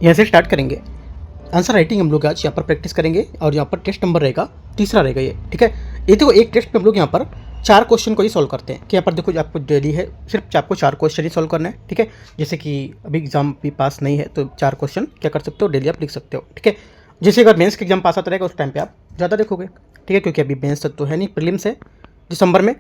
यहाँ से स्टार्ट करेंगे। आंसर राइटिंग हम लोग आज यहाँ पर प्रैक्टिस करेंगे और यहाँ पर टेस्ट नंबर रहेगा, तीसरा रहेगा ये, ठीक है। ये देखो एक टेस्ट में हम लोग यहाँ पर 4 क्वेश्चन को ही सॉल्व करते हैं कि यहाँ पर देखो जो आपको डेली है सिर्फ आपको 4 क्वेश्चन ही सॉल्व करना है, ठीक है। जैसे कि अभी एग्जाम भी पास नहीं है तो 4 क्वेश्चन क्या कर सकते हो, डेली आप लिख सकते हो, ठीक है। जैसे अगर मेंस का एग्जाम पास आता रहेगा उस टाइम पे आप ज़्यादा देखोगे, ठीक है, क्योंकि अभी मेंस तक तो है नहीं, प्रीलिम्स है दिसंबर में,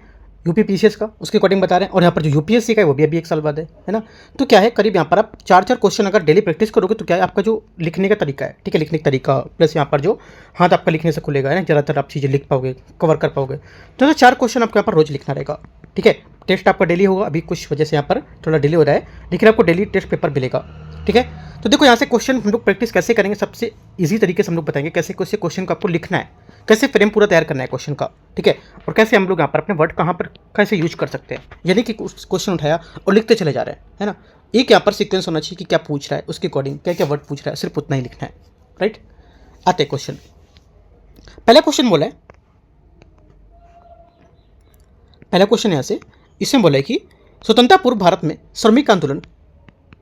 यूपी पीसीएस का उसके अकॉर्डिंग बता रहे हैं। और यहाँ पर जो यूपीएससी का है वो भी अभी 1 साल बाद है ना। तो क्या है, करीब यहाँ पर आप 4 क्वेश्चन अगर डेली प्रैक्टिस करोगे तो क्या है, आपका जो लिखने का तरीका है, ठीक है, लिखने का तरीका प्लस यहाँ पर जो हाथ आपका लिखने से खुलेगा है ना, ज़्यादातर आप चीज़ें लिख पाओगे, कवर कर पाओगे। तो 4 क्वेश्चन आपको यहाँ पर रोज लिखना रहेगा, ठीक है। टेस्ट आपका डेली होगा, अभी कुछ वजह से यहाँ पर थोड़ा डिले हो रहा है, लेकिन आपको डेली टेस्ट पेपर मिलेगा, ठीक है। तो देखो यहाँ से क्वेश्चन हम लोग प्रैक्टिस कैसे करेंगे, सबसे ईजी तरीके से हम लोग बताएंगे कैसे क्वेश्चन को आपको लिखना है, कैसे फ्रेम पूरा तैयार करना है क्वेश्चन का, ठीक है। और कैसे हम लोग यहाँ पर अपने वर्ड कहाँ पर कैसे यूज कर सकते हैं, यानी कि क्वेश्चन उठाया और लिखते चले जा रहे हैं, है ना। एक यहाँ पर सीक्वेंस होना चाहिए कि क्या पूछ रहा है, उसके अकॉर्डिंग क्या क्या वर्ड पूछ रहा है, सिर्फ उतना ही लिखना है, राइट। आते क्वेश्चन, पहला क्वेश्चन बोला है, पहला क्वेश्चन यहाँ से इसमें बोला है कि स्वतंत्रता पूर्व भारत में श्रमिक आंदोलन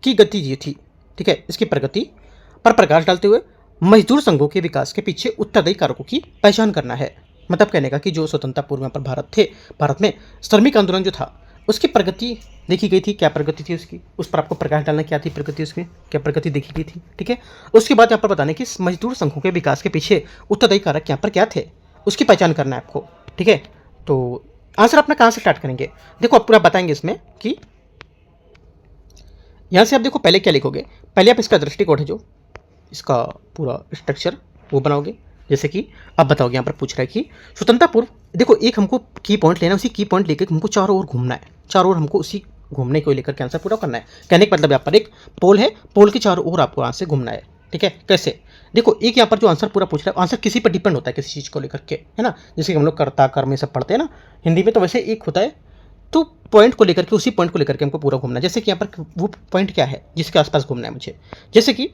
की गति ये थी, ठीक है। इसकी प्रगति पर प्रकाश डालते हुए मजदूर संघों के विकास के पीछे उत्तरदायी कारकों की पहचान करना है। मतलब कहने का कि जो स्वतंत्रता पूर्व में पर भारत में श्रमिक आंदोलन जो था उसकी प्रगति देखी गई थी, क्या प्रगति थी उसकी, उस पर आपको प्रकाश डालना, क्या थी प्रगति उसकी, क्या प्रगति देखी गई थी, ठीक है। उसके बाद यहाँ पर बताने कि मजदूर संघों के विकास के पीछे उत्तरदायी कारक यहाँ पर क्या थे, उसकी पहचान करना है आपको, ठीक है। तो आंसर अपना कहाँ से स्टार्ट करेंगे, देखो आप पूरा बताएंगे इसमें कि यहाँ से आप देखो पहले क्या लिखोगे, पहले आप इसका दृष्टिकोण है जो इसका पूरा स्ट्रक्चर वो बनाओगे। जैसे कि आप बताओगे, यहाँ पर पूछ रहा है कि स्वतंत्रता पूर्व, देखो एक हमको की पॉइंट लेना है, उसी की पॉइंट लेकर हमको चारों ओर घूमना है, चारों ओर हमको उसी घूमने को लेकर के आंसर पूरा करना है। कहने का मतलब यहाँ पर एक पोल है, पोल के चारों ओर आपको आंसर घूमना है, ठीक है। कैसे, देखो एक यहाँ पर जो आंसर पूरा पूछ रहा है, आंसर किसी पर डिपेंड होता है, किसी चीज़ को लेकर के, है ना। जैसे कि हम लोग कर्ता कर्म ये सब पढ़ते हैं ना हिंदी में, तो वैसे एक होता है, तो पॉइंट को लेकर के, उसी पॉइंट को लेकर के हमको पूरा घूमना है। जैसे कि यहाँ पर वो पॉइंट क्या है जिसके आसपास घूमना है मुझे, जैसे कि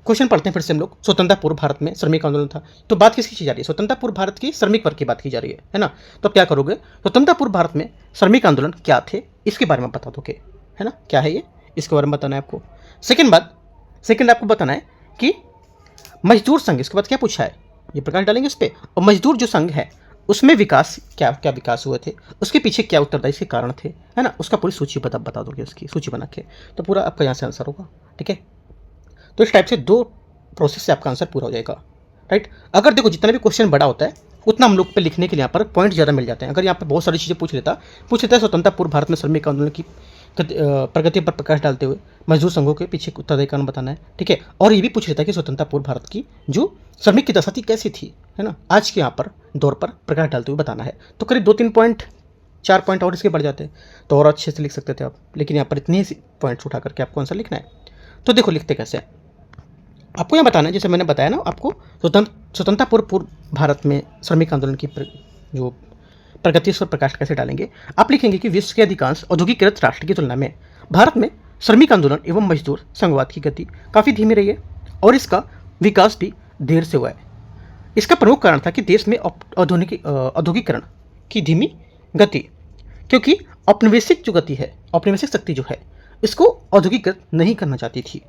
क्वेश्चन पढ़ते हैं फिर से हम लोग, स्वतंत्रता पूर्व भारत में श्रमिक आंदोलन था, तो बात किसकी की जा रही है, स्वतंत्रता पूर्व भारत की श्रमिक वर्ग की बात की जा रही है ना। तो अब क्या करोगे, स्वतंत्रता पूर्व भारत में श्रमिक आंदोलन क्या थे इसके बारे में बता दोगे, है ना, क्या है ये, इसके बारे में बताना है आपको। सेकेंड आपको बताना है कि मजदूर संघ, इसके बाद क्या पूछा है, ये प्रकाश डालेंगे इस पर, और मजदूर जो संघ है उसमें विकास क्या क्या विकास हुए थे, उसके पीछे क्या उत्तरदायी के कारण थे, है ना, उसका पूरी सूची बता दोगे, उसकी सूची बना के, तो पूरा आपका यहाँ से आंसर होगा, ठीक है। तो इस टाइप से 2 प्रोसेस से आपका आंसर पूरा हो जाएगा, राइट। अगर देखो जितना भी क्वेश्चन बड़ा होता है उतना हम लोग पे लिखने के लिए यहाँ पर पॉइंट ज़्यादा मिल जाते हैं। अगर यहाँ पर बहुत सारी चीज़ें पूछ लेता है स्वतंत्रता पूर्व भारत में श्रमिक आंदोलन की प्रगति पर प्रकाश डालते हुए मजदूर संघों के पीछे उत्तरदायी कारण बताना है, ठीक है। और ये भी पूछ लेता है कि स्वतंत्रता पूर्व भारत की जो श्रमिक की दशा थी कैसी थी, है ना, आज के यहाँ पर दौर पर प्रकाश डालते हुए बताना है। तो करीब 2-3 पॉइंट, 4 पॉइंट और इसके बढ़ जाते हैं तो और अच्छे से लिख सकते थे आप, लेकिन यहाँ पर इतने ही पॉइंट्स उठा करके आपको आंसर लिखना है। तो देखो लिखते कैसे, आपको यहाँ बताना है, जैसे मैंने बताया ना आपको, स्वतंत्रता पूर्व भारत में श्रमिक आंदोलन की जो प्रगति पर प्रकाश कैसे डालेंगे। आप लिखेंगे कि विश्व के अधिकांश औद्योगिकृत राष्ट्र की तुलना में भारत में श्रमिक आंदोलन एवं मजदूर संघवाद की गति काफ़ी धीमी रही है और इसका विकास भी देर से हुआ है। इसका प्रमुख कारण था कि देश में औद्योगिकरण की धीमी गति, क्योंकि औपनिवेशिक जो गति है, औपनिवेशिक शक्ति जो है, इसको औद्योगिकृत नहीं करना चाहती थी,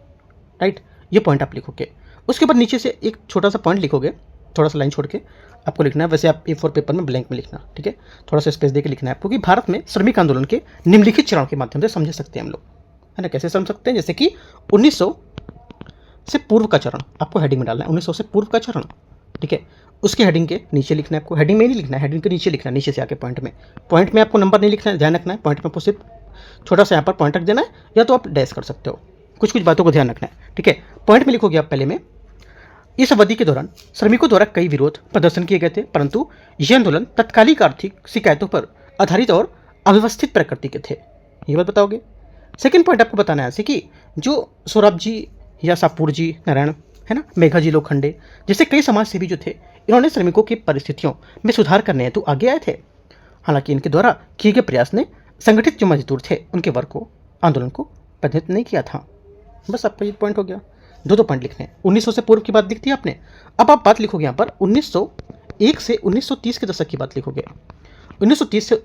राइट। ये पॉइंट आप लिखोगे, उसके बाद नीचे से एक छोटा सा पॉइंट लिखोगे, थोड़ा सा लाइन छोड़ के आपको लिखना है। वैसे आप A4 पेपर में ब्लैंक में लिखना, ठीक है, थोड़ा सा स्पेस देके लिखना है आपको कि भारत में श्रमिक आंदोलन के निम्नलिखित चरणों के माध्यम से समझ सकते हैं हम लोग, है ना। कैसे समझ सकते हैं, जैसे कि 1900 से पूर्व का चरण आपको हेडिंग में डालना है, 1900 से पूर्व का चरण, ठीक है। उसके हेडिंग के नीचे लिखना है आपको, हेडिंग में नहीं लिखना है, हेडिंग के नीचे लिखना है, नीचे से आके पॉइंट में आपको नंबर नहीं लिखना है, ध्यान रखना है। पॉइंट में आपको सिर्फ छोटा सा यहाँ पर पॉइंट रख देना है, या तो आप डैश कर सकते हो, कुछ बातों को ध्यान रखना है, ठीक है। पॉइंट में लिखोगे आप पहले में, इस अवधि के दौरान श्रमिकों द्वारा कई विरोध प्रदर्शन किए गए थे, परंतु ये आंदोलन तत्कालिक आर्थिक शिकायतों पर आधारित और अव्यवस्थित प्रकृति के थे, ये बात बताओगे। सेकंड पॉइंट आपको बताना है कि जो सौरभ जी या सापुर जी नारायण, है ना, मेघा जी लोखंडे जैसे कई समाज सेवी जो थे, इन्होंने श्रमिकों की परिस्थितियों में सुधार करने हेतु आगे आए थे। हालांकि इनके द्वारा किए गए प्रयास ने संगठित जो मजदूर थे उनके वर्ग को आंदोलन को प्रभावित नहीं किया था। बस आपका ये पॉइंट हो गया, 2 पॉइंट लिखने हैं। 1900 से पूर्व की बात दिखती है आपने, अब आप बात लिखोगे यहाँ पर 1901 से 1930 के दशक की बात लिखोगे, 1901 से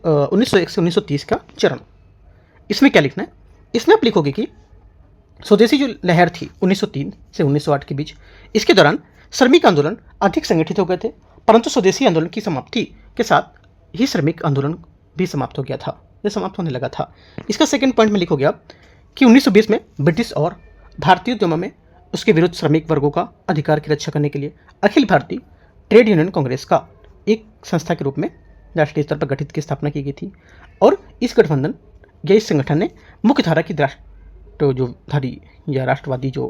1930 का चरण। इसमें क्या लिखना है, इसमें आप लिखोगे कि स्वदेशी जो लहर थी 1903 से 1908 के बीच, इसके दौरान श्रमिक आंदोलन अधिक संगठित हो गए थे, परंतु स्वदेशी आंदोलन की समाप्ति के साथ ही श्रमिक आंदोलन भी समाप्त हो गया था, यह समाप्त होने लगा था। इसका सेकंड पॉइंट में लिखोगे आप कि 1920 में ब्रिटिश और भारतीय उद्यमों में उसके विरुद्ध श्रमिक वर्गों का अधिकार की रक्षा करने के लिए अखिल भारतीय ट्रेड यूनियन कांग्रेस का एक संस्था के रूप में राष्ट्रीय स्तर पर गठित की स्थापना की गई थी, और इस गठबंधन या इस संगठन ने मुख्य धारा की राष्ट्रधारी या राष्ट्रवादी जो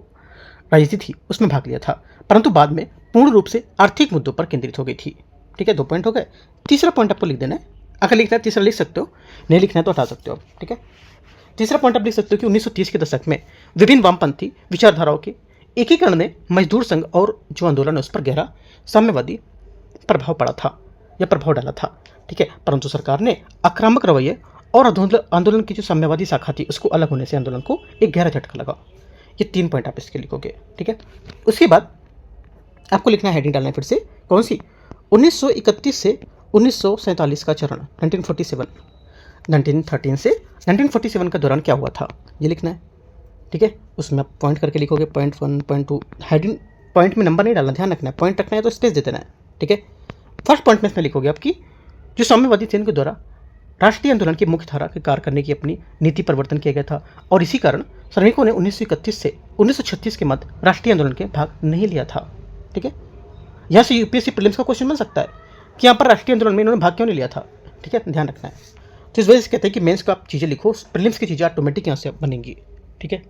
राजनीति थी उसमें भाग लिया था, परंतु बाद में पूर्ण रूप से आर्थिक मुद्दों पर केंद्रित हो गई थी। ठीक है, 2 पॉइंट हो गए। तीसरा पॉइंट आपको लिख देना है, अगर लिखना है तीसरा लिख सकते हो, नहीं लिखना है तो हटा सकते हो। ठीक है, तीसरा पॉइंट आप लिख सकते हो कि 1930 के दशक में विभिन्न वामपंथी विचारधाराओं के एकीकरण ने मजदूर संघ और जो आंदोलन है उस पर गहरा साम्यवादी प्रभाव पड़ा था या प्रभाव डाला था। ठीक है, परंतु सरकार ने आक्रामक रवैये और आंदोलन की जो साम्यवादी शाखा थी उसको अलग होने से आंदोलन को एक गहरा झटका लगा। ये 3 पॉइंट आप इसके लिखोगे। ठीक है, उसके बाद आपको लिखना है, हेडिंग डालना है फिर से, कौन सी, 1931 से 1947 का चरण, 1913 से 1947 का दौरान क्या हुआ था ये लिखना है। ठीक है, उसमें आप पॉइंट करके लिखोगे, पॉइंट 1, पॉइंट 2, हेडिंग पॉइंट में नंबर नहीं डालना, ध्यान रखना है, पॉइंट रखना है तो स्पेस दे देना है। ठीक है, फर्स्ट पॉइंट में इसमें लिखोगे आपकी जो साम्यवादी थे इनके द्वारा राष्ट्रीय आंदोलन की मुख्य धारा के कार्य करने की अपनी नीति परिवर्तन किया गया था, और इसी कारण श्रमिकों ने 1931 से 1936 के मध्य राष्ट्रीय आंदोलन के भाग नहीं लिया था। ठीक है, यहाँ से यूपीएससी प्रीलिम्स का क्वेश्चन बन सकता है कि यहाँ पर राष्ट्रीय आंदोलन में इन्होंने भाग क्यों नहीं लिया था। ठीक है, ध्यान रखना है। तो इस वजह से कहते हैं कि मेंस का आप चीज़ें लिखो, प्रीलिम्स की चीज़ें ऑटोमेटिक यहाँ से बनेंगी। ठीक है,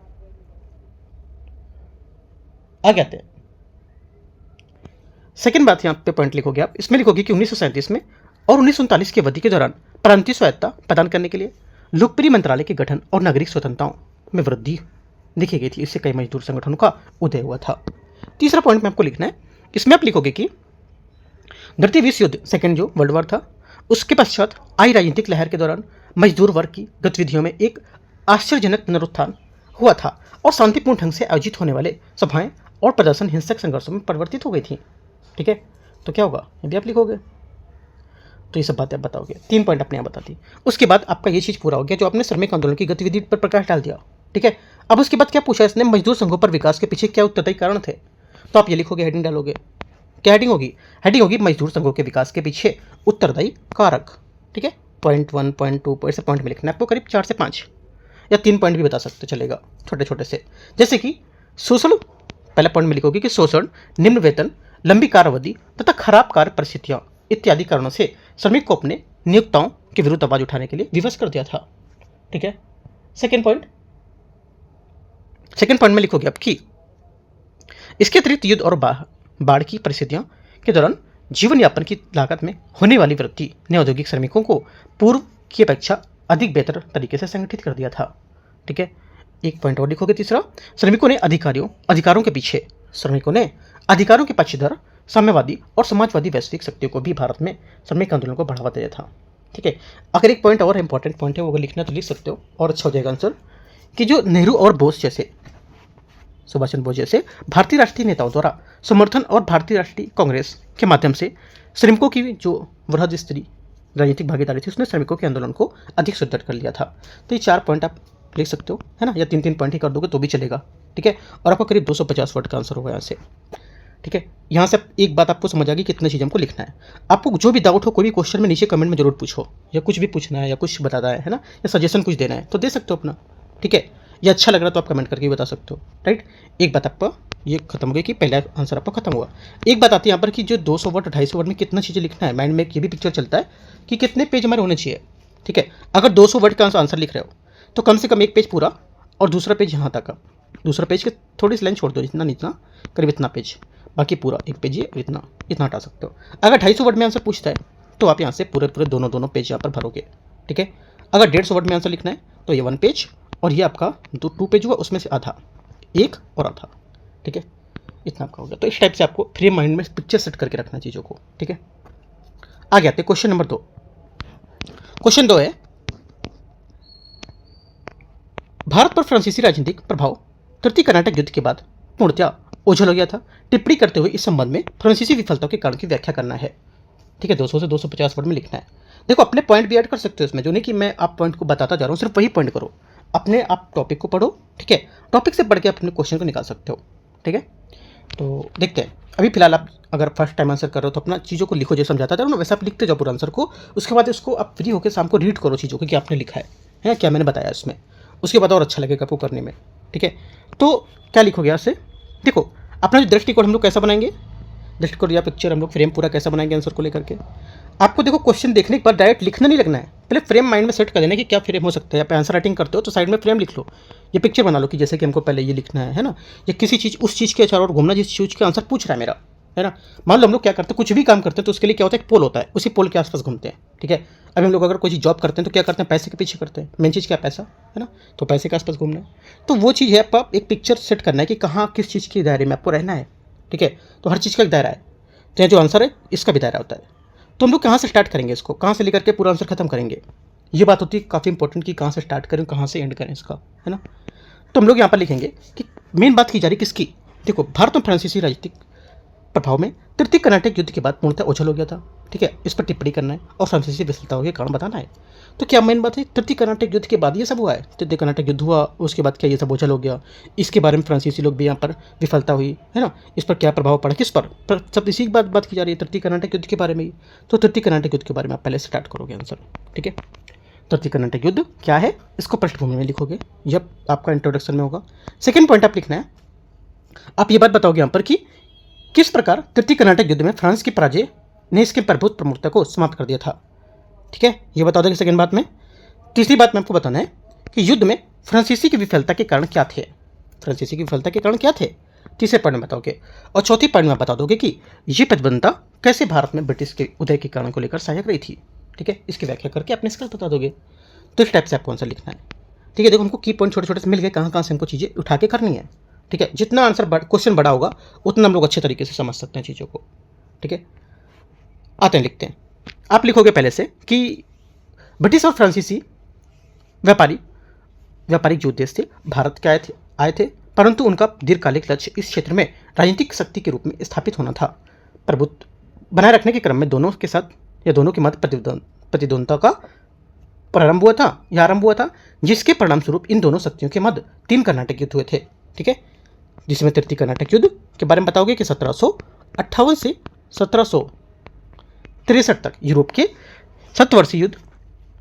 आगे आते हैं। सेकेंड बात यहाँ पे पॉइंट लिखोगे आप, इसमें लिखोगे कि 1937 में और 1939 की अवधि के दौरान प्रांतीय स्वायत्ता प्रदान करने के लिए लोकप्रिय मंत्रालय के गठन और नागरिक स्वतंत्रताओं में वृद्धि देखी गई थी। इससे कई मजदूर संगठनों का उदय हुआ था। तीसरा पॉइंट में आपको लिखना है, इसमें आप लिखोगे कि द्वितीय विश्व युद्ध, सेकेंड जो वर्ल्ड वॉर था, उसके पश्चात आई राजनीतिक लहर के दौरान मजदूर वर्ग की गतिविधियों में एक आश्चर्यजनक पुनरुत्थान हुआ था और शांतिपूर्ण ढंग से आयोजित होने वाले सभाएं और प्रदर्शन हिंसक संघर्षों में परिवर्तित हो गई थी। ठीक है, तो क्या होगा ये भी आप लिखोगे, तो ये सब बातें आप बताओगे। 3 पॉइंट अपने यहाँ बता दी। उसके बाद आपका ये चीज़ पूरा हो गया जो आपने श्रमिक आंदोलन की गतिविधि पर प्रकाश डाल दिया। ठीक है, अब उसके बाद क्या पूछा इसने, मजदूर संघों पर विकास के पीछे क्या उत्तरदायी कारण थे, तो आप ये लिखोगे, हेडिंग डालोगे। क्या हेडिंग होगी, हेडिंग होगी मजदूर संघों के विकास के पीछे उत्तरदायी कारक। ठीक है, पॉइंट 1, पॉइंट 2 ऐसे पॉइंट में लिखना है आपको, करीब 4 से 5 या 3 पॉइंट भी बता सकते चलेगा, छोटे छोटे से। जैसे कि शोषण, पहले पॉइंट में लिखोगे कि शोषण, निम्न वेतन, लंबी कार्य अवधि तथा खराब कार्य परिस्थितियां इत्यादि कारणों से श्रमिक को अपने नियोक्ताओं के विरुद्ध आवाज उठाने के लिए विवश कर दिया था। ठीक है, सेकेंड पॉइंट में लिखोगे आप कि इसके अतिरिक्त युद्ध और बाढ़ की परिस्थितियों के दौरान जीवन यापन की लागत में होने वाली वृद्धि ने औद्योगिक श्रमिकों को पूर्व की अपेक्षा अधिक बेहतर तरीके से संगठित कर दिया था। ठीक है, एक पॉइंट और लिखोगे। तीसरा, श्रमिकों ने अधिकारों के पक्षधर साम्यवादी और समाजवादी वैश्विक शक्तियों को भी भारत में श्रमिक आंदोलन को बढ़ावा दिया था। ठीक है, अगर एक पॉइंट और इंपॉर्टेंट पॉइंट है वो लिखना तो लिख सकते हो और अच्छा हो जाएगा आंसर, कि जो नेहरू और बोस जैसे, सुभाष चंद्र बोस जैसे भारतीय राष्ट्रीय नेताओं द्वारा समर्थन और भारतीय राष्ट्रीय कांग्रेस के माध्यम से श्रमिकों की जो वृहद स्तरीय राजनीतिक भागीदारी थी उसने श्रमिकों के आंदोलन को अधिक सुदृढ़ कर लिया था। तो ये 4 पॉइंट आप लिख सकते हो, है ना, या 3-3 पॉइंट ही कर दोगे तो भी चलेगा। ठीक है, और आपको करीब 250 वर्ड का आंसर होगा यहाँ से। ठीक है, यहाँ से एक बात आपको समझ आ गई कितनी चीज़ हमको लिखना है। आपको जो भी डाउट हो, कोई भी क्वेश्चन में नीचे कमेंट में जरूर पूछो, या कुछ भी पूछना है या कुछ बताना है ना, या सजेशन कुछ देना है तो दे सकते हो अपना। ठीक है, ये अच्छा लग रहा तो आप कमेंट करके भी बता सकते हो। राइट, एक बात आपका ये खत्म हो गई कि पहला आंसर आपका खत्म हुआ। एक बात आती है यहाँ पर कि जो 200 वर्ड 250 वर्ड में कितना चीज़ें लिखना है, माइंड में ये भी पिक्चर चलता है कि कितने पेज हमारे होने चाहिए। ठीक है, अगर 200 वर्ड का आंसर लिख रहे हो तो कम से कम एक पेज पूरा और दूसरा पेज यहाँ तक, दूसरा पेज के थोड़ी सी लाइन छोड़ दो, जितना करीब इतना पेज, बाकी पूरा एक पेज ये इतना हटा सकते हो। अगर 250 वर्ड में आंसर पूछता है तो आप यहाँ से पूरे दोनों पेज यहाँ पर भरोगे। ठीक है, अगर 150 वर्ड में आंसर लिखना है तो ये 1 पेज और ये आपका 2 पेज हुआ, उसमें से आधा, एक और आधा। ठीक है, इतना आपका हो गया। तो इस टाइप से आपको फ्री माइंड में पिक्चर सेट करके रखना चीज़ों को। ठीक है, आगे आते हैं क्वेश्चन नंबर 2। क्वेश्चन 2 है, भारत पर फ्रांसीसी राजनीतिक प्रभाव तृतीय कर्नाटक युद्ध के बाद पूर्णतः ओझल हो गया था। टिप्पणी करते हुए इस संबंध में फ्रांसीसी विफलताओं के कारण की व्याख्या करना है। ठीक है, 200 से 250 वर्ड में लिखना है। देखो, अपने पॉइंट भी ऐड कर सकते हो इसमें, जो नहीं कि मैं आप पॉइंट को बताता जा रहा हूँ, सिर्फ वही पॉइंट करो। अपने आप टॉपिक को पढ़ो, ठीक है, टॉपिक से पढ़ के अपने क्वेश्चन को निकाल सकते हो, ठीक है। तो देखते हैं, अभी फिलहाल आप अगर फर्स्ट टाइम आंसर कर रहे हो तो अपना चीज़ों को लिखो, जैसे समझाता था ना वैसे आप लिखते जाओ पूरा आंसर को। उसके बाद इसको आप फ्री होकर शाम को रीड करो चीज़ों को, क्या आपने लिखा है क्या मैंने बताया इसमें, उसके बाद और अच्छा लगेगा आपको करने में, ठीक है। तो क्या लिखोगे यहाँ से, देखो अपना जो दृष्टिकोण हम लोग कैसा बनाएंगे, दृष्टिकोण या पिक्चर हम लोग फ्रेम पूरा कैसा बनाएंगे आंसर को लेकर के। आपको देखो क्वेश्चन देखने के बाद डायरेक्ट लिखना नहीं लगना है, पहले फ्रेम माइंड में सेट कर देना कि क्या फ्रेम हो सकता है। आप आंसर राइटिंग करते हो तो साइड में फ्रेम लिख लो, ये पिक्चर बना लो कि जैसे कि हमको पहले ये लिखना है ना, या किसी चीज़ उस चीज़ के चारों ओर घूमना जिस चीज़ का आंसर पूछ रहा है मेरा, है ना। मान लो हम लोग क्या करते हैं, कुछ भी काम करते हैं तो उसके लिए क्या होता है, एक पोल होता है, उसी पोल के आसपास घूमते हैं, ठीक है। अभी हम लोग अगर कोई चीज़ जॉब करते हैं तो क्या करते हैं, पैसे के पीछे करते हैं, मेन चीज़ क्या है, पैसा, है ना। तो पैसे के आसपास घूमना है, तो वो चीज़ है आप एक पिक्चर सेट करना है कि कहाँ किस चीज़ के दायरे में आपको रहना है, ठीक है। तो हर चीज़ का एक दायरा है, तो जो आंसर है इसका भी दायरा होता है। तो हम लोग कहाँ से स्टार्ट करेंगे, इसको कहाँ से लेकर के पूरा आंसर खत्म करेंगे, ये बात होती है काफ़ी इंपॉर्टेंट कि कहाँ से स्टार्ट करें कहाँ से एंड करें इसका, है ना। तो हम लोग यहाँ पर लिखेंगे कि मेन बात की जा रही किसकी, देखो भारत में फ्रांसीसी राजनीतिक प्रभाव में तृतीय कर्नाटक युद्ध के बाद पूर्णतः ओझल हो गया था, ठीक है। इस पर टिप्पणी करना है और फ्रांसीसी विफलताओं के कारण बताना है। तो क्या मेन बात है, तृतीय कर्नाटक युद्ध के बाद ये सब हुआ है, तृतीय कर्नाटक युद्ध हुआ उसके बाद क्या ये सब ओझल हो गया, इसके बारे में फ्रांसीसी लोग भी यहाँ पर विफलता हुई, है ना। इस पर क्या प्रभाव पड़ा, किस पर सब इसी की बात की जा रही है, तृतीय कर्नाटक युद्ध के बारे में ही। तो तृतीय कर्नाटक युद्ध के बारे में आप पहले स्टार्ट करोगे आंसर, ठीक है। तृतीय कर्नाटक युद्ध क्या है, इसको पृष्ठभूमि में लिखोगे, जब आपका इंट्रोडक्शन में होगा। सेकेंड पॉइंट आप लिखना है, आप ये बात बताओगे यहाँ पर कि किस प्रकार तृतीय कर्नाटक युद्ध में फ्रांस की पराजय ने इसके प्रभुत्व प्रमुखता को समाप्त कर दिया था, ठीक है, ये बता देंगे सेकेंड बात में। तीसरी बात में आपको बताना है कि युद्ध में फ्रांसीसी की विफलता के कारण क्या थे, फ्रांसीसी की विफलता के कारण क्या थे, तीसरे पॉइंट में बताओगे। और चौथी पॉइंट में बता दोगे कि ये प्रतिबद्धता कैसे भारत में ब्रिटिश के उदय के कारण को लेकर सहायक रही थी, ठीक है। इसकी व्याख्या करके अपने स्किल्स बता दोगे। तो इस टाइप से आपको आंसर लिखना है, ठीक है। देखो हमको की पॉइंट छोटे छोटे से मिल गए, कहाँ कहाँ से हमको चीज़ें उठा के करनी है, ठीक है। जितना आंसर क्वेश्चन बड़ा होगा उतना हम लोग अच्छे तरीके से समझ सकते हैं चीज़ों को, ठीक है। आते हैं लिखते हैं, आप लिखोगे पहले से कि ब्रिटिश और फ्रांसीसी व्यापारिक जो उद्देश्य थे भारत के आए थे, परंतु उनका दीर्घकालिक लक्ष्य इस क्षेत्र में राजनीतिक शक्ति के रूप में स्थापित होना था। प्रभुत्व बनाए रखने के क्रम में दोनों के साथ या दोनों के मध्य प्रतिद्वंद्विता का आरंभ हुआ था, जिसके परिणाम स्वरूप इन दोनों शक्तियों के मध्य 3 कर्नाटक युद्ध हुए थे, ठीक है। जिसमें तृतीय कर्नाटक युद्ध के बारे में बताओगे कि 1758 से 1763 तक यूरोप के सत्तवर्षीय युद्ध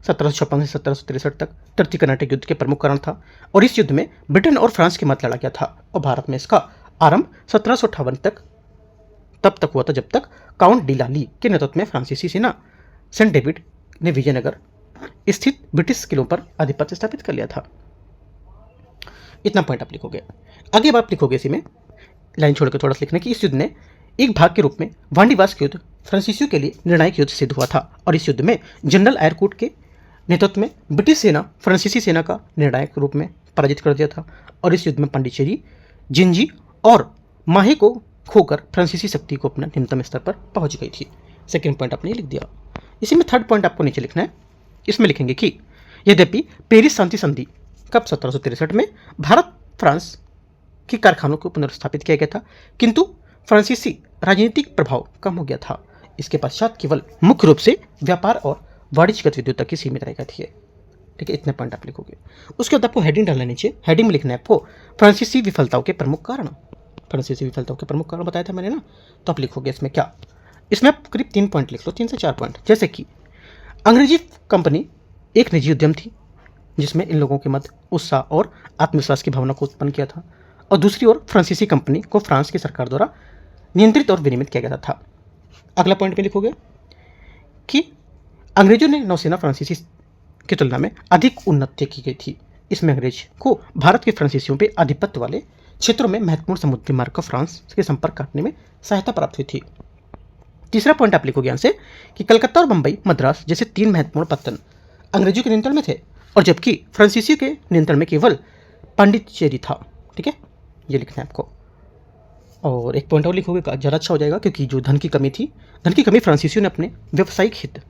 1756 से 1763 तक तृतीय कर्नाटक युद्ध के प्रमुख कारण था, और इस युद्ध में ब्रिटेन और फ्रांस के मध्य लड़ा गया था। और भारत में इसका आरंभ 1758 तब तक हुआ था जब तक काउंट डी लाली के नेतृत्व में फ्रांसीसी सेना सेंट डेविड ने विजयनगर स्थित ब्रिटिश किलों पर आधिपत्य स्थापित कर लिया था। इतना पॉइंट आप लिखोगे। आगे आप लिखोगे इसी में लाइन छोड़कर थोड़ा सा लिखना कि इस युद्ध ने एक भाग के रूप में वांडीवास युद्ध फ्रांसीसियों के लिए निर्णायक युद्ध सिद्ध हुआ था, और इस युद्ध में जनरल एयरकूट के नेतृत्व में ब्रिटिश सेना फ्रांसीसी सेना का निर्णायक रूप में पराजित कर दिया था, और इस युद्ध में पांडिचेरी, जिंजी और माहे को खोकर फ्रांसीसी शक्ति को अपना निम्नतम स्तर पर पहुंच गई थी। सेकेंड पॉइंट आपने लिख दिया। इसी में थर्ड पॉइंट आपको नीचे लिखना है, इसमें लिखेंगे कि यद्यपि पेरिस शांति संधि कब 1763 में भारत फ्रांस के कारखानों को पुनर्स्थापित किया गया था, किंतु फ्रांसीसी राजनीतिक प्रभाव कम हो गया था। इसके पश्चात केवल मुख्य रूप से व्यापार और वाणिज्य गतिविधियों तक ही सीमित रह गई थी, ठीक है। इतने पॉइंट आप लिखोगे। उसके बाद आपको हेडिंग डालना नीचे, हेडिंग में लिखना है आपको फ्रांसीसी विफलताओं के प्रमुख कारण। फ्रांसीसी विफलताओं के प्रमुख कारण बताया था मैंने ना, तो आप लिखोगे इसमें क्या, इसमें आप करीब 3 पॉइंट लिख लो, 3 से 4 पॉइंट। जैसे कि अंग्रेजी कंपनी एक निजी उद्यम थी जिसमें इन लोगों के मध्य उत्साह और आत्मविश्वास की भावना को उत्पन्न किया था, और दूसरी ओर फ्रांसीसी कंपनी को फ्रांस की सरकार द्वारा नियंत्रित और विनियमित किया गया था। अगला पॉइंट में लिखोगे कि अंग्रेजों ने नौसेना फ्रांसीसी की तुलना में अधिक उन्नति की गई थी। इसमें अंग्रेज को भारत के फ्रांसीसियों पर आधिपत्य वाले क्षेत्रों में महत्वपूर्ण समुद्री मार्ग का फ्रांस के संपर्क काटने में सहायता प्राप्त हुई थी। तीसरा पॉइंट आप लिखोगे यहाँ से कि कलकत्ता और मुंबई, मद्रास जैसे 3 महत्वपूर्ण पत्तन अंग्रेजों के नियंत्रण में थे, और जबकि फ्रांसीसी के नियंत्रण में केवल पांडिचेरी था, ठीक है। ये लिखना है आपको। और एक पॉइंट और लिखोगे ज़्यादा अच्छा हो जाएगा, क्योंकि जो धन की कमी थी, धन की कमी फ्रांसीसियों ने अपने व्यावसायिक हित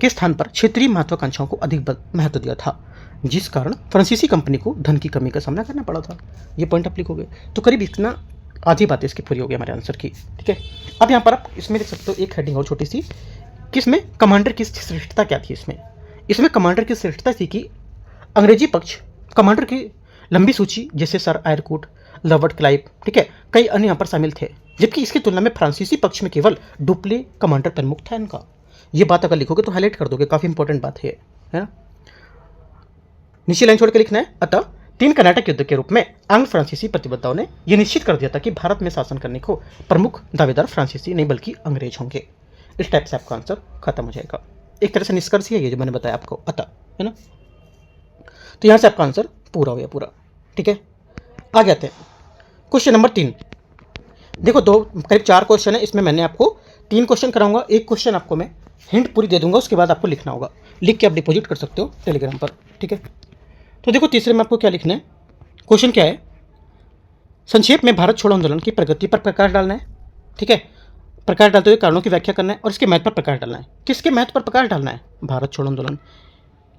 के स्थान पर क्षेत्रीय महत्वाकांक्षाओं को अधिक महत्व दिया था, जिस कारण फ्रांसीसी कंपनी को धन की कमी का सामना करना पड़ा था। ये पॉइंट आप लिखोगे। तो करीब इतना आधी बातें इसकी पूरी हो गई हमारे आंसर की, ठीक है। अब यहाँ पर आप इसमें देख सकते हो एक हेडिंग और छोटी सी, किसमें कमांडर की श्रेष्ठता क्या थी। इसमें कमांडर की श्रेष्ठता थी कि अंग्रेजी पक्ष कमांडर की लंबी सूची जैसे सर आयरकूट, लवर्ड क्लाइव, ठीक है, कई अन्य यहाँ पर शामिल थे, जबकि इसकी तुलना में फ्रांसीसी पक्ष में केवल डुप्ले कमांडर प्रमुख था इनका। ये बात अगर लिखोगे तो हाईलाइट कर दोगे, काफी इंपॉर्टेंट बात है ना। नीचे लाइन छोड़ के लिखना है। अतः तीन कर्नाटक युद्ध के रूप में आंग्ल फ्रांसीसी प्रतिबद्धताओं ने यह निश्चित कर दिया था कि भारत में शासन करने को प्रमुख दावेदार फ्रांसीसी नहीं बल्कि अंग्रेज होंगे। इस टाइप से आपका आंसर खत्म हो जाएगा। एक तरह से निष्कर्ष ही है ये जो मैंने बताया आपको, अतः, है ना। तो यहां से आपका आंसर पूरा हो गया पूरा, ठीक है। आगे आते हैं क्वेश्चन नंबर 3। देखो दो करीब 4 क्वेश्चन है, इसमें मैंने आपको 3 क्वेश्चन कराऊंगा। एक क्वेश्चन आपको मैं हिंट पूरी दे दूंगा, उसके बाद आपको लिखना होगा। लिख के आप डिपॉजिट कर सकते हो टेलीग्राम पर, ठीक है। तो देखो तीसरे में आपको क्या लिखना है। क्वेश्चन क्या है, संक्षेप में भारत छोड़ो आंदोलन की प्रगति पर प्रकाश डालना है, ठीक है। प्रकाश डालते हुए कारणों की व्याख्या करना है और इसके महत्व पर प्रकाश डालना है। किसके महत्व पर प्रकाश डालना है? भारत छोड़ो आंदोलन।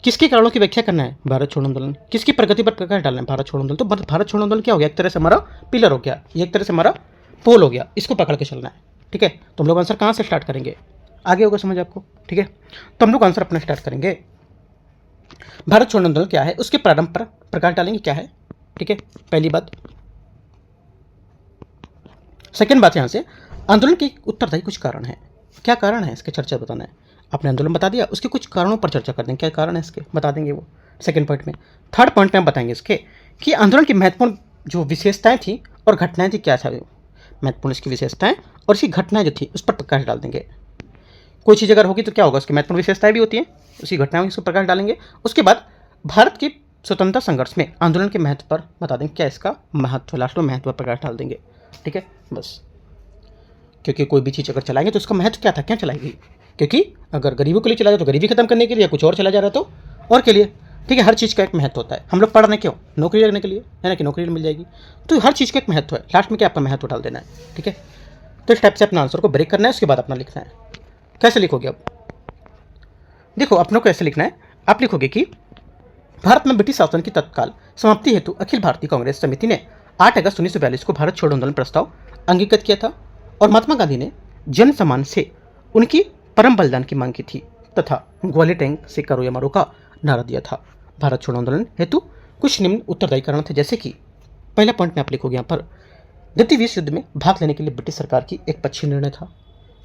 किसके कारणों की व्याख्या करना है? भारत छोड़ो आंदोलन। किसकी प्रगति पर प्रकाश डालना है? भारत छोड़ो आंदोलन। तो भारत छोड़ो आंदोलन क्या हो गया? एक तरह से हमारा पिलर हो गया, ये एक तरह से हमारा पोल हो गया, इसको पकड़ के चलना है, ठीक है। तो हम लोग आंसर कहाँ से स्टार्ट करेंगे? आगे होगा समझ आपको, ठीक है। तो हम लोग आंसर अपना स्टार्ट करेंगे। भारत छोड़ो आंदोलन क्या है, उसके प्रारंभ पर प्रकाश डालेंगे क्या है, ठीक है, पहली बात। सेकेंड बात, यहां से आंदोलन के उत्तरदायी कुछ कारण है। क्या कारण है इसके चर्चा बताना है। आपने आंदोलन बता दिया, उसके कुछ कारणों पर चर्चा कर देंगे, क्या कारण है इसके बता देंगे वो सेकेंड पॉइंट में। थर्ड पॉइंट में हम बताएंगे इसके कि आंदोलन की महत्वपूर्ण जो विशेषताएं थी और घटनाएं थी, क्या था महत्वपूर्ण इसकी विशेषताएं और इसकी घटनाएं जो थी उस पर प्रकाश डाल देंगे। कोई चीज़ अगर होगी तो क्या होगा, उसकी महत्वपूर्ण विशेषताएं भी होती हैं, उसकी घटनाओं इस पर प्रकाश डालेंगे। उसके बाद भारत के स्वतंत्रता संघर्ष में आंदोलन के महत्व पर बता देंगे, क्या इसका महत्व, लास्ट में महत्व पर प्रकाश डाल देंगे, ठीक है बस। क्योंकि कोई भी चीज़ अगर चलाएंगे तो उसका महत्व क्या था, क्या चलाएगी। क्योंकि अगर गरीबों के लिए चला जाए तो गरीबी खत्म करने के लिए, कुछ और चला जा रहा है तो और के लिए, ठीक है। हर चीज़ का एक महत्व होता है। हम लोग पढ़ रहे क्यों? नौकरी लगने के लिए, है ना, कि नौकरी मिल जाएगी। तो हर चीज़ का एक महत्व है, लास्ट में क्या आपका महत्व डाल देना है, ठीक है। तो इस टाइप से अपना आंसर को ब्रेक करना है, उसके बाद अपना लिखना है। कैसे लिखोगे अब देखो, अपनों को ऐसे लिखना है। आप लिखोगे कि भारत में ब्रिटिश शासन की तत्काल समाप्ति हेतु अखिल भारतीय कांग्रेस समिति ने 8 अगस्त 1942 को भारत छोड़ो आंदोलन प्रस्ताव अंगीकृत किया था और महात्मा गांधी ने जन सम्मान से उनकी परम बलिदान की मांग की थी तथा ग्वालियर टैंक से करो या मरो का नारा दिया था। भारत छोड़ो आंदोलन हेतु कुछ निम्न उत्तरदायी कारण थे, जैसे कि पहला पॉइंट में आप लिखोगे यहाँ पर, द्वितीय विश्व युद्ध में भाग लेने के लिए ब्रिटिश सरकार की एक पक्षी निर्णय था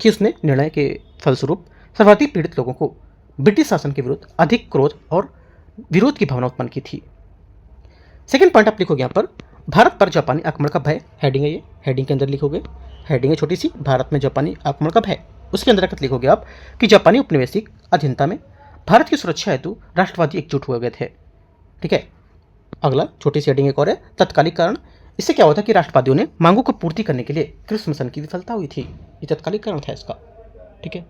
कि उसने निर्णय के फलस्वरूप सर्वाधिक पीड़ित लोगों को ब्रिटिश शासन के विरुद्ध अधिक क्रोध और विरोध की भावना उत्पन्न की थी। सेकेंड पॉइंट आप लिखोगे यहाँ पर, भारत पर जापानी आक्रमण का भय, हेडिंग है ये, हेडिंग के अंदर लिखोगे, हेडिंग है छोटी सी, भारत में जापानी आक्रमण का भय। उसके अंदर लिखोगे आप कि जापानी उपनिवेशिक अधीनता में भारत की सुरक्षा हेतु राष्ट्रवादी एकजुट हुए गए थे, ठीक है। अगला छोटी सी हेडिंग एक और है, तत्कालिक कारण। इससे क्या होता है कि राष्ट्रवादियों ने मांगों को पूर्ति करने के लिए क्रिस मिशन की विफलता हुई थी, ये तत्कालिक कारण था इसका, ठीक है।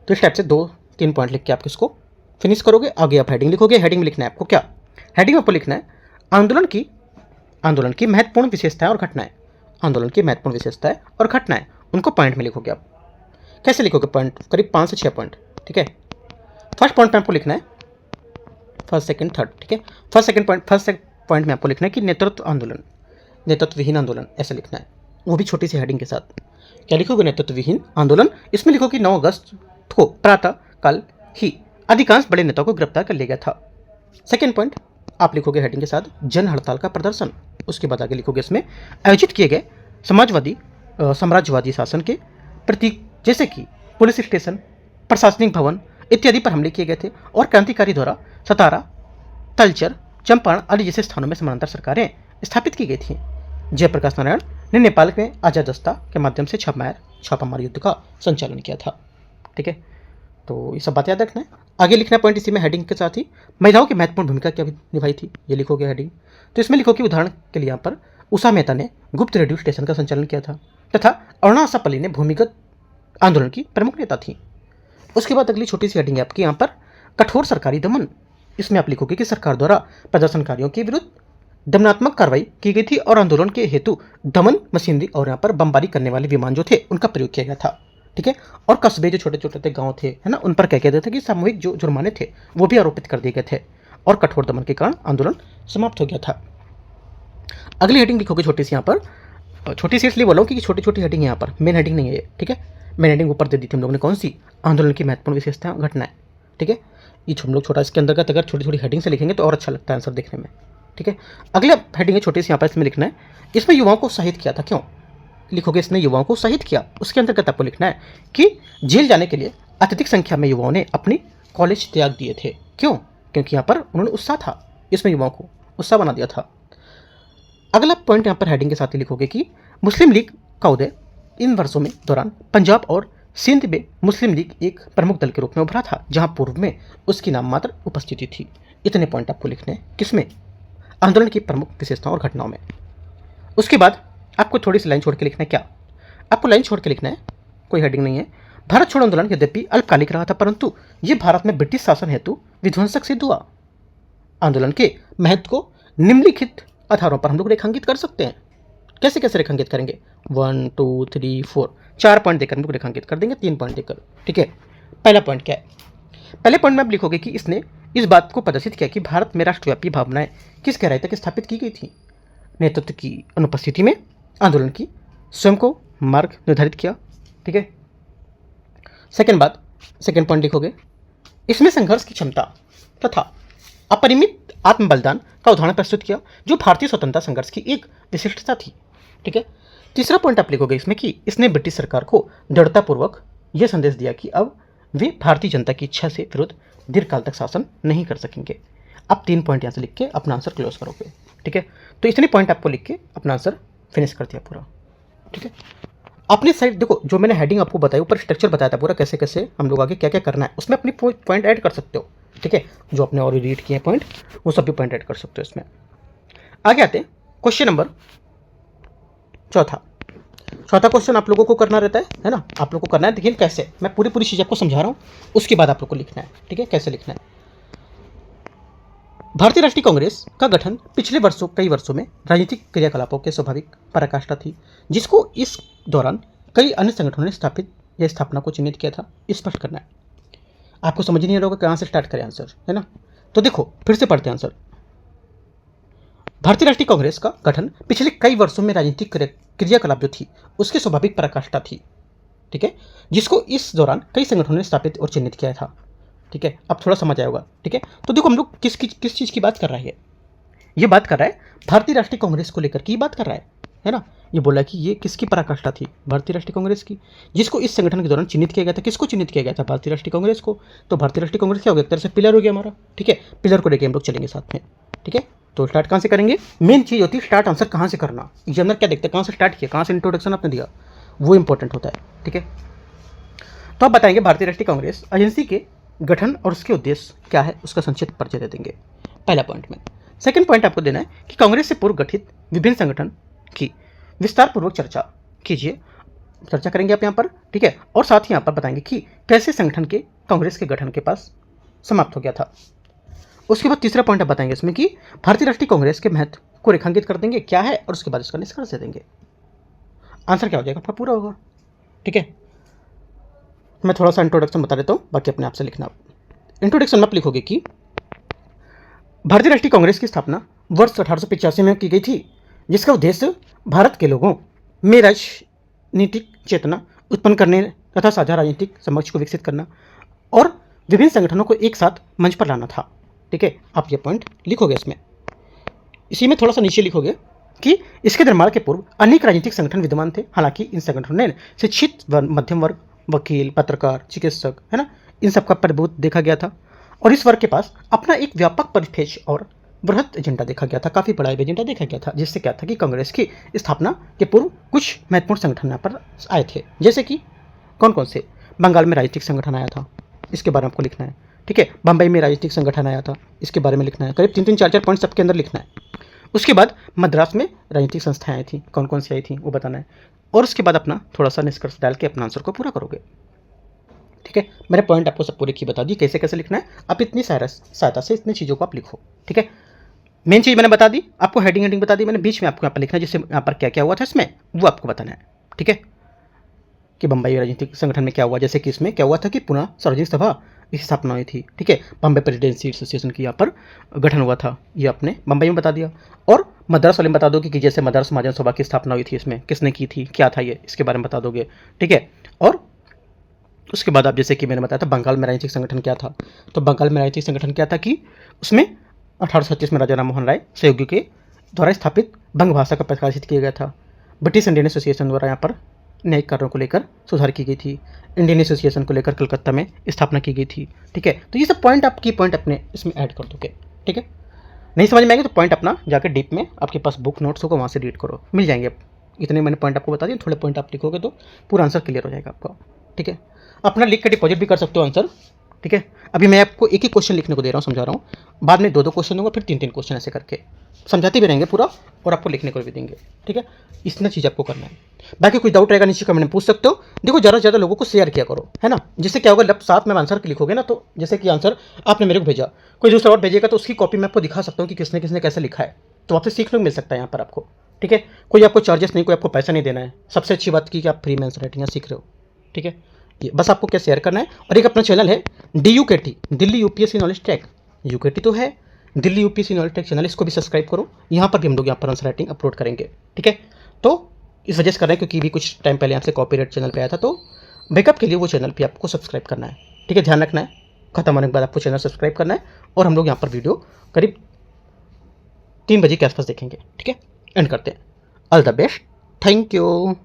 तो इस टाइप से 2-3 पॉइंट लिख के आप इसको फिनिश करोगे। आगे आप हेडिंग लिखोगे। हेडिंग में लिखना है आपको क्या, हेडिंग में आपको लिखना है आंदोलन की महत्वपूर्ण विशेषताएं और घटनाएं। आंदोलन की महत्वपूर्ण विशेषताएं और घटनाएं, उनको पॉइंट में लिखोगे आप। कैसे लिखोगे पॉइंट, करीब 5 से 6 पॉइंट, ठीक है। फर्स्ट पॉइंट में आपको लिखना है, फर्स्ट सेकंड थर्ड, ठीक है। फर्स्ट पॉइंट में आपको लिखना है कि नेतृत्व आंदोलन, नेतृत्व विहीन आंदोलन, ऐसा लिखना है, वो भी छोटी सी हेडिंग के साथ। क्या लिखोगे? नेतृत्व विहीन आंदोलन। इसमें लिखो कि 9 अगस्त को प्रातः काल ही अधिकांश बड़े नेताओं को गिरफ्तार कर लिया गया था। सेकेंड पॉइंट आप लिखोगे हेडिंग के साथ, जन हड़ताल का प्रदर्शन। उसके बाद आगे लिखोगे इसमें आयोजित किए गए साम्राज्यवादी शासन के प्रतीक, जैसे कि पुलिस स्टेशन, प्रशासनिक भवन इत्यादि पर हमले किए गए थे और क्रांतिकारी द्वारा सतारा, तलचर, चंपारण आदि जैसे स्थानों में समानांतर सरकारें स्थापित की गई थी। जयप्रकाश नारायण ने नेपाल में आजादस्ता के माध्यम से छापामार युद्ध का संचालन किया था, ठीक है। तो ये सब बातें याद रखना है। आगे लिखना पॉइंट इसी में हेडिंग के साथ ही, महिलाओं की महत्वपूर्ण भूमिका क्या निभाई थी, ये लिखोगे हेडिंग। तो इसमें लिखो कि उदाहरण के लिए यहाँ पर उषा मेहता ने गुप्त रेडियो स्टेशन का संचालन किया था तथा अरुणा आसापल्ली ने भूमिगत आंदोलन की प्रमुख नेता थी। उसके बाद अगली छोटी सी हेडिंग है आपकी यहाँ पर, कठोर सरकारी दमन। इसमें आप लिखोगे कि सरकार द्वारा प्रदर्शनकारियों के विरुद्ध दमनात्मक कार्रवाई की गई थी और आंदोलन के हेतु दमन मशीनरी और यहाँ पर बमबारी करने वाले विमान जो थे उनका प्रयोग किया गया था, ठीक है। और कस्बे जो छोटे छोटे थे, गांव थे, है ना, उन पर क्या कहते थे कि सामूहिक जो जुर्माने थे वो भी आरोपित कर दिए गए थे और कठोर दमन के कारण आंदोलन समाप्त हो गया था। अगली हेडिंग लिखोगे छोटी सी, यहाँ पर छोटी सी इसलिए बोला हूँ कि छोटी छोटी हेडिंग यहाँ पर, मेन हेडिंग नहीं है ये, ठीक है। मेन हेडिंग ऊपर दे दी थी हम लोगों ने, कौन सी? आंदोलन की महत्वपूर्ण विशेषता घटनाएं। ठीक है, ये हम लोग छोटा इसके अंतर्गत अगर छोटी छोटी हेडिंग से लिखेंगे तो और अच्छा लगता है आंसर देखने में। ठीक है, अगला हेडिंग है छोटी सी, यहाँ पर इसमें लिखना है इसमें युवाओं को उत्साहित किया था। क्यों लिखोगे इसने युवाओं को उत्साहित किया, उसके अंतर्गत आपको लिखना है कि जेल जाने के लिए अत्यधिक संख्या में युवाओं ने अपनी कॉलेज त्याग दिए थे। क्यों, क्योंकि यहाँ पर उन्होंने उत्साह था, इसमें युवाओं को उत्साह बना दिया था। अगला पॉइंट यहाँ पर हेडिंग के साथ ही लिखोगे कि मुस्लिम लीग का उदय इन वर्षों में दौरान पंजाब और सिंध में मुस्लिम लीग एक प्रमुख दल के रूप में उभरा था, जहां पूर्व में उसकी नाम मात्र उपस्थिति थी। इतने पॉइंट आपको लिखने हैं किसमें, आंदोलन की प्रमुख विशेषताओं और घटनाओं में। उसके बाद आपको थोड़ी सी लाइन छोड़ के लिखना है। क्या आपको लाइन छोड़ के लिखना है, कोई हेडिंग नहीं है। भारत छोड़ो आंदोलन यद्यपि अल्पकालिक रहा था, परंतु यह भारत में ब्रिटिश शासन हेतु विध्वंसक सिद्ध हुआ। आंदोलन के महत्व को निम्नलिखित आधारों पर हम लोग रेखांकित कर सकते हैं। कैसे कैसे रेखांकित करेंगे, 1 2 3 4 4 पॉइंट देकर हम लोग रेखांकित कर देंगे, 3 पॉइंट देकर। ठीक है, पहला पॉइंट क्या है, पहले पॉइंट में आप लिखोगे कि इसने इस बात को प्रदर्शित किया कि भारत में राष्ट्रव्यापी भावनाएं किस गहराई तक स्थापित की गई थी। नेतृत्व की अनुपस्थिति में आंदोलन की स्वयं को मार्ग निर्धारित किया। ठीक है, सेकेंड बात, सेकेंड पॉइंट लिखोगे इसमें संघर्ष की क्षमता तथा अपरिमित आत्म बलिदान का उदाहरण प्रस्तुत किया, जो भारतीय स्वतंत्रता संघर्ष की एक विशिष्टता थी। ठीक है, तीसरा पॉइंट आप लिखोगे इसमें कि इसने ब्रिटिश सरकार को दृढ़तापूर्वक यह संदेश दिया कि अब वे भारतीय जनता की इच्छा से विरुद्ध दीर्घकाल तक शासन नहीं कर सकेंगे। आप 3 पॉइंट यहाँ से लिख के अपना आंसर क्लोज करोगे। ठीक है, तो इतने पॉइंट आपको लिख के अपना आंसर फिनिश कर दिया पूरा। ठीक है, अपनी साइड देखो, जो मैंने हेडिंग आपको बताई, ऊपर स्ट्रक्चर बताया था पूरा कैसे कैसे हम लोग आगे क्या क्या करना है, उसमें अपनी पॉइंट ऐड कर सकते हो। ठीक है, जो आपने और रीड किए पॉइंट वो सभी पॉइंट ऐड कर सकते हो इसमें। आगे आते हैं क्वेश्चन नंबर चौथा क्वेश्चन आप लोगों को करना रहता है ना, आप लोगों को करना है। देखिए कैसे, मैं पूरी चीज़ आपको समझा रहा हूँ, उसके बाद आप लोग को लिखना है। ठीक है, कैसे लिखना है। भारतीय राष्ट्रीय कांग्रेस का गठन पिछले कई वर्षों में राजनीतिक क्रियाकलापों के स्वाभाविक पराकाष्ठा थी, जिसको इस दौरान कई अन्य संगठनों ने स्थापित या स्थापना को चिन्हित किया था। स्पष्ट करना है, आपको समझ नहीं आ रहा होगा कहाँ से स्टार्ट करें आंसर, है ना। तो देखो फिर से पढ़ते हैं आंसर। भारतीय राष्ट्रीय कांग्रेस का गठन पिछले कई वर्षों में राजनीतिक क्रियाकलाप जो थी उसकी स्वाभाविक पराकाष्ठा थी। ठीक है, जिसको इस दौरान कई संगठनों ने स्थापित और चिन्हित किया था। ठीक है, अब थोड़ा समझ आया होगा। ठीक है, तो देखो हम लोग किस चीज़ की बात कर रहा है, ये बात कर रहा है भारतीय राष्ट्रीय कांग्रेस को लेकर की बात कर रहा है ना। ये बोला कि ये किसकी पराकाष्ठा थी, भारतीय राष्ट्रीय कांग्रेस की, जिसको इस संगठन के दौरान चिन्हित किया गया था। किसको चिन्हित किया गया था, भारतीय राष्ट्रीय कांग्रेस को। तो भारतीय राष्ट्रीय कांग्रेस क्या हो गया, एक तरह से पिलर हो गया हमारा। ठीक है, पिलर को लेकर हम लोग चलेंगे साथ में। ठीक है, तो स्टार्ट कहाँ से करेंगे, मेन चीज़ होती है स्टार्ट आंसर कहाँ से करना। एग्जामिनर क्या देखते हैं, कहाँ से स्टार्ट किया, कहाँ से इंट्रोडक्शन आपने दिया, वो इंपॉर्टेंट होता है। ठीक है, तो आप बताएंगे भारतीय राष्ट्रीय कांग्रेस एजेंसी के गठन और उसके उद्देश्य क्या है, उसका संक्षिप्त परिचय दे देंगे पहला पॉइंट में। सेकंड पॉइंट आपको देना है कि कांग्रेस से पूर्व गठित विभिन्न संगठन की विस्तार पूर्वक चर्चा कीजिए, चर्चा करेंगे आप यहाँ पर। ठीक है, और साथ ही यहाँ पर बताएंगे कि कैसे संगठन के कांग्रेस के गठन के पास समाप्त हो गया था। उसके बाद तीसरा पॉइंट आप बताएंगे इसमें कि भारतीय राष्ट्रीय कांग्रेस के महत्व को रेखांकित कर देंगे क्या है, और उसके बाद इसका निष्कर्ष दे देंगे। आंसर क्या हो जाएगा आपका, पूरा होगा। ठीक है, मैं थोड़ा सा इंट्रोडक्शन बता देता हूँ, बाकी अपने आप से लिखना। इंट्रोडक्शन में आप लिखोगे कि भारतीय राष्ट्रीय कांग्रेस की स्थापना वर्ष 1885 में की गई थी, जिसका उद्देश्य भारत के लोगों में राजनीतिक चेतना उत्पन्न करने तथा साझा राजनीतिक समझ को विकसित करना और विभिन्न संगठनों को एक साथ मंच पर लाना था। ठीक है, आप ये पॉइंट लिखोगे इसमें। इसी में थोड़ा सा नीचे लिखोगे कि इसके निर्माण के पूर्व अनेक राजनीतिक संगठन विद्यमान थे। हालांकि इन संगठनों ने शिक्षित वर्ग, मध्यम वर्ग, वकील, पत्रकार, चिकित्सक, है ना, इन सब का प्रभुत्व देखा गया था, और इस वर्ग के पास अपना एक व्यापक परिप्रेक्ष्य और बृहत एजेंडा देखा गया था, काफ़ी बड़ा एजेंडा देखा गया था, जिससे क्या था कि कांग्रेस की स्थापना के पूर्व कुछ महत्वपूर्ण संगठन यहाँ पर आए थे। जैसे कि कौन कौन से, बंगाल में राजनीतिक संगठन आया था, इसके बारे में आपको लिखना है। ठीक है, बम्बई में राजनीतिक संगठन आया था, इसके बारे में लिखना है। करीब 3-3, 4-4 पॉइंट सबके अंदर लिखना है। उसके बाद मद्रास में राजनीतिक संस्थाएं आई थी, कौन कौन सी आई थी वो बताना है, और उसके बाद अपना थोड़ा सा निष्कर्ष डाल के अपना आंसर को पूरा करोगे। ठीक है, मैंने पॉइंट आपको सब पूरे की बता दी कैसे कैसे लिखना है। आप इतनी सहायता से इतनी चीज़ों को आप लिखो। ठीक है, मेन चीज़ मैंने बता दी आपको, हेडिंग बता दी मैंने, बीच में आपको यहाँ पर लिखना है जिससे यहाँ पर क्या क्या हुआ था इसमें वो आपको बताना है। ठीक है, कि बम्बई राजनीतिक संगठन में क्या हुआ, जैसे कि इसमें क्या हुआ था कि पुनः सार्वजनिक सभा की स्थापना हुई थी। ठीक है, बम्बई प्रेसिडेंसी एसोसिएशन की यहाँ पर गठन हुआ था, ये आपने बम्बई में बता दिया। और मद्रास वाले में बता दोगे कि जैसे मद्रास महाजन सभा की स्थापना हुई थी, इसमें किसने की थी, क्या था ये, इसके बारे में बता दोगे। ठीक है, और उसके बाद आप जैसे कि मैंने बताया था बंगाल में राजनीतिक संगठन क्या था, तो बंगाल में राजनीतिक संगठन क्या था कि उसमें 1836 में राजा राममोहन राय सहयोगी के द्वारा स्थापित बंग भाषा का प्रकाशित किया गया था। ब्रिटिश इंडियन एसोसिएशन द्वारा यहाँ पर न्यायिक कार्यों को लेकर सुधार की गई थी। इंडियन एसोसिएशन को लेकर कलकत्ता में स्थापना की गई थी। ठीक है, तो ये सब पॉइंट आप की पॉइंट अपने इसमें ऐड कर दोगे। ठीक है, नहीं समझ में आएगी तो पॉइंट अपना जाकर डीप में आपके पास बुक नोट्स होगा, वहाँ से रीड करो, मिल जाएंगे। इतने मैंने पॉइंट आपको बता दिए, थोड़े पॉइंट आप लिखोगे तो पूरा आंसर क्लियर हो जाएगा आपका। ठीक है, अपना लिख के डिपॉजिट भी कर सकते हो आंसर। ठीक है, अभी मैं आपको एक ही क्वेश्चन लिखने को दे रहा हूँ, समझा रहा हूँ, बाद में 2-2 क्वेश्चन दूंगा, फिर 3-3 क्वेश्चन ऐसे करके समझाते भी रहेंगे पूरा, और आपको लिखने को भी देंगे। ठीक है, इतना चीज़ आपको करना है। बाकी कोई डाउट रहेगा नीचे कमेंट में पूछ सकते हो। देखो ज़्यादा से ज़्यादा लोगों को शेयर किया करो, है ना, जिससे क्या होगा, जब साथ में आंसर लिखोगे ना, तो जैसे कि आंसर आपने मेरे को भेजा, कोई दूसरा और भेजेगा तो उसकी कॉपी मैं आपको दिखा सकता हूँ कि किसने किसने कैसे लिखा है, तो आपसे सीखने को मिल सकता है यहाँ पर आपको। ठीक है, कोई आपको चार्जेस नहीं, कोई आपको पैसा नहीं देना है। सबसे अच्छी बात की कि आप फ्री में आंसर राइटिंग सीख रहे हो। ठीक है, ये बस आपको क्या शेयर करना है। और एक अपना चैनल है DUKT, Delhi UPSC knowledge track. UKT तो है, Delhi UPSC knowledge track channel, इसको भी सब्सक्राइब करो। यहाँ पर भी हम लोग यहाँ पर आंसर राइटिंग अपलोड करेंगे। ठीक है, तो इस वजह से कर रहे हैं क्योंकि भी कुछ टाइम पहले आपसे कॉपीराइट चैनल पे आया था, तो बैकअप के लिए वो चैनल भी आपको सब्सक्राइब करना है। ठीक है, ध्यान रखना है, खत्म होने के बाद आपको चैनल सब्सक्राइब करना है। और हम लोग यहाँ पर वीडियो करीब 3 बजे के आसपास देखेंगे। ठीक है, एंड करते हैं। All the best, thank you.